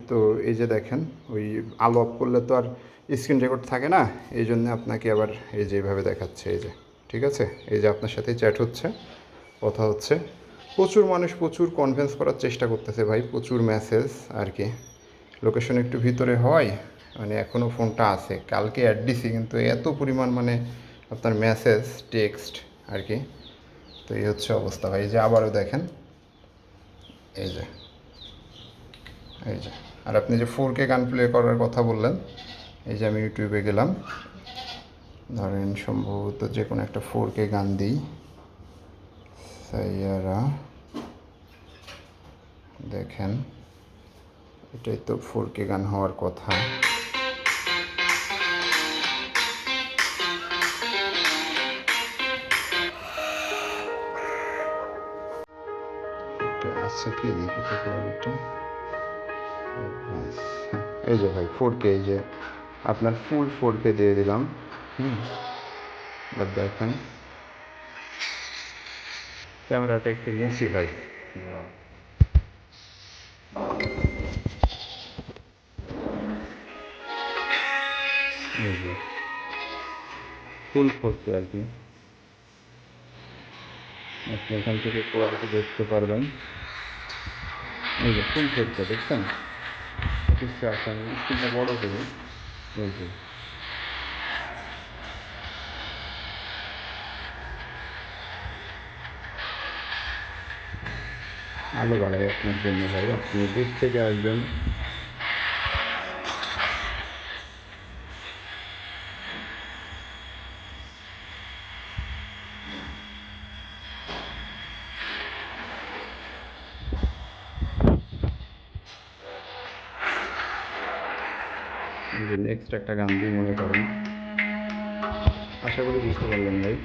তো এই যে দেখেন, ওই আলো অফ করলে তো আর স্ক্রিন রেকর্ড থাকে না, এই জন্য আপনাকে আবার এই যে এইভাবে দেখাচ্ছে। এই যে ঠিক আছে, এই যে আপনার সাথে চ্যাট হচ্ছে, কথা হচ্ছে। প্রচুর মানুষ প্রচুর কনভিন্স করার চেষ্টা করতেছে ভাই, প্রচুর মেসেজ আর কি। লোকেশন একটু ভিতরে হয়, মানে এখনও ফোনটা আছে, কালকে অ্যাড দিছি কিন্তু এত পরিমাণ মানে আপনার মেসেজ টেক্সট আর কি। তো এই হচ্ছে অবস্থা ভাই। এই যে আবারও দেখেন, এই যে এই যে। আর আপনি যে 4K গান প্লে করার কথা বললেন, এই যে আমি ইউটিউবে গেলাম, ধরেন সম্ভবত যে কোনো একটা 4K গান দিই, সাইয়ারা, দেখেন এটাই তো 4K গান হওয়ার কথা। আচ্ছা কি দেখি তো কোয়ালিটি, এই যে ভাই 4K, এই যে আপনার ফুল 4K দিয়ে দিলাম। হুম, এবার দেখেন ক্যামেরাটা একটু নিয়েছি ভাই, এই যে ফুল 4K আর কি। আপনি এখান থেকে কোয়ালিটি দেখতে পারবেন, এই যে ফুল 4K দেখছেন। কিছু আসে, আমি স্ক্রিনটা বড় করি, এই যে আলো বাড়াই আপনার জন্য ভাই, আপনি দূর থেকে আসবেন। নেক্সট একটা গান দিয়ে মনে করেন, আশা করি বুঝতে পারবেন ভাই।